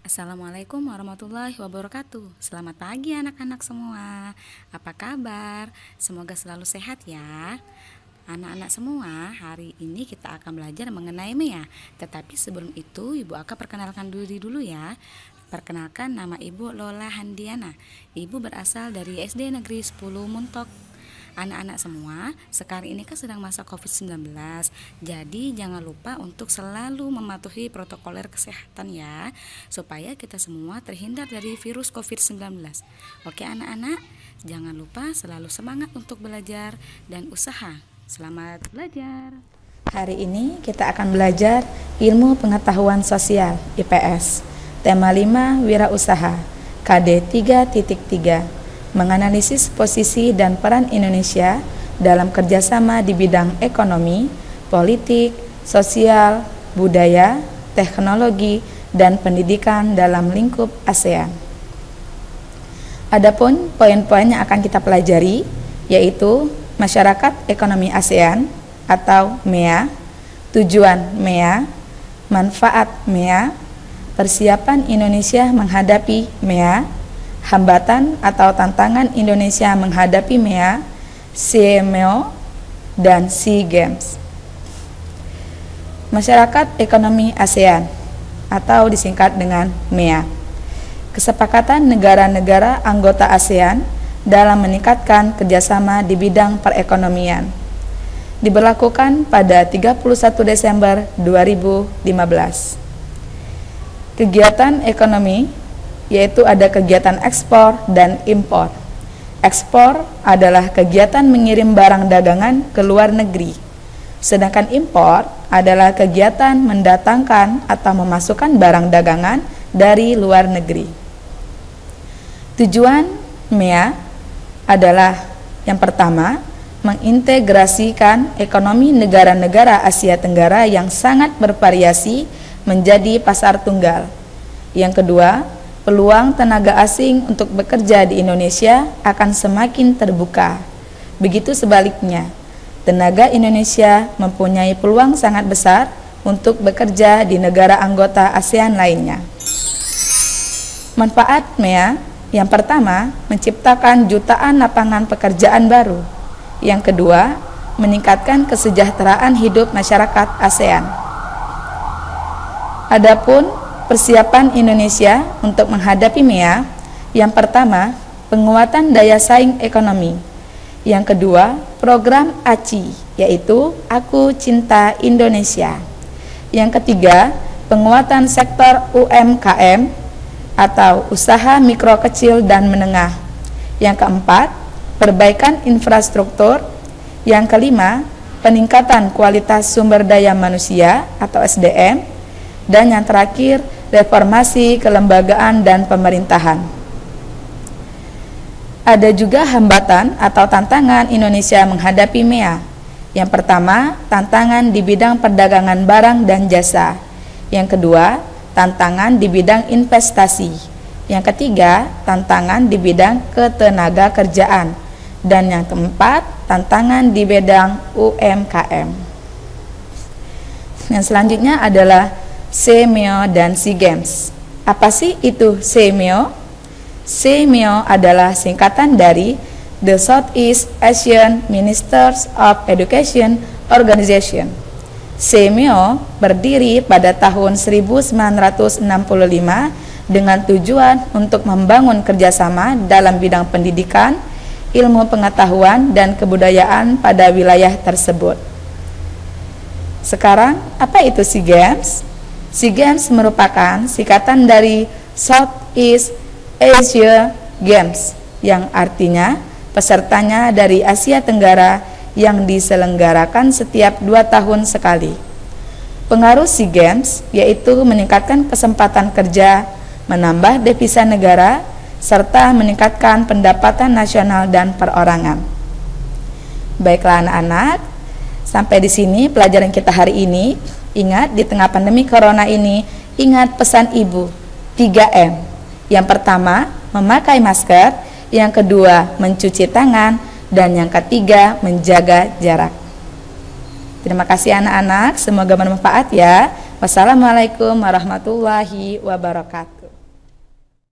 Assalamualaikum warahmatullahi wabarakatuh. Selamat pagi anak-anak semua. Apa kabar? Semoga selalu sehat ya. Anak-anak semua, hari ini kita akan belajar mengenai MEA. Tetapi sebelum itu, Ibu akan perkenalkan diri dulu ya. Perkenalkan, nama Ibu Lola Handiana. Ibu berasal dari SD Negeri 10 Muntok. Anak-anak semua, sekarang ini kan sedang masa COVID-19. Jadi jangan lupa untuk selalu mematuhi protokoler kesehatan ya, supaya kita semua terhindar dari virus COVID-19. Oke anak-anak, jangan lupa selalu semangat untuk belajar dan usaha. Selamat belajar. Hari ini kita akan belajar Ilmu Pengetahuan Sosial IPS. Tema 5 Wirausaha KD 3.3, menganalisis posisi dan peran Indonesia dalam kerjasama di bidang ekonomi, politik, sosial, budaya, teknologi, dan pendidikan dalam lingkup ASEAN. Adapun poin-poin yang akan kita pelajari yaitu Masyarakat Ekonomi ASEAN atau MEA, tujuan MEA, manfaat MEA, persiapan Indonesia menghadapi MEA, hambatan atau tantangan Indonesia menghadapi MEA, CMO, dan SEA Games. Masyarakat Ekonomi ASEAN atau disingkat dengan MEA, kesepakatan negara-negara anggota ASEAN dalam meningkatkan kerjasama di bidang perekonomian, diberlakukan pada 31 Desember 2015. Kegiatan ekonomi yaitu ada kegiatan ekspor dan impor. Ekspor adalah kegiatan mengirim barang dagangan ke luar negeri, sedangkan impor adalah kegiatan mendatangkan atau memasukkan barang dagangan dari luar negeri. Tujuan MEA adalah yang pertama, mengintegrasikan ekonomi negara-negara Asia Tenggara yang sangat bervariasi menjadi pasar tunggal. Yang kedua, peluang tenaga asing untuk bekerja di Indonesia akan semakin terbuka. Begitu sebaliknya, tenaga Indonesia mempunyai peluang sangat besar untuk bekerja di negara anggota ASEAN lainnya. Manfaat MEA, yang pertama, menciptakan jutaan lapangan pekerjaan baru. Yang kedua, meningkatkan kesejahteraan hidup masyarakat ASEAN. Adapun persiapan Indonesia untuk menghadapi MEA, yang pertama, penguatan daya saing ekonomi. Yang kedua, program ACI, yaitu Aku Cinta Indonesia. Yang ketiga, penguatan sektor UMKM atau usaha mikro kecil dan menengah. Yang keempat, perbaikan infrastruktur. Yang kelima, peningkatan kualitas sumber daya manusia atau SDM. Dan yang terakhir, reformasi kelembagaan dan pemerintahan. Ada juga hambatan atau tantangan Indonesia menghadapi MEA. Yang pertama, tantangan di bidang perdagangan barang dan jasa. Yang kedua, tantangan di bidang investasi. Yang ketiga, tantangan di bidang ketenaga kerjaan. Dan yang keempat, tantangan di bidang UMKM. Yang selanjutnya adalah CMO dan SEA Games. Apa sih itu CMO? CMO adalah singkatan dari The Southeast Asian Ministers of Education Organization. CMO berdiri pada tahun 1965 dengan tujuan untuk membangun kerjasama dalam bidang pendidikan, ilmu pengetahuan, dan kebudayaan pada wilayah tersebut. Sekarang, apa itu SEA Games? SEA Games merupakan singkatan dari Southeast Asia Games, yang artinya pesertanya dari Asia Tenggara yang diselenggarakan setiap 2 tahun sekali. Pengaruh SEA Games yaitu meningkatkan kesempatan kerja, menambah devisa negara, serta meningkatkan pendapatan nasional dan perorangan. Baiklah anak-anak, sampai di sini pelajaran kita hari ini. Ingat, di tengah pandemi corona ini, ingat pesan ibu, 3M. Yang pertama, memakai masker. Yang kedua, mencuci tangan. Dan yang ketiga, menjaga jarak. Terima kasih anak-anak, semoga bermanfaat ya. Wassalamualaikum warahmatullahi wabarakatuh.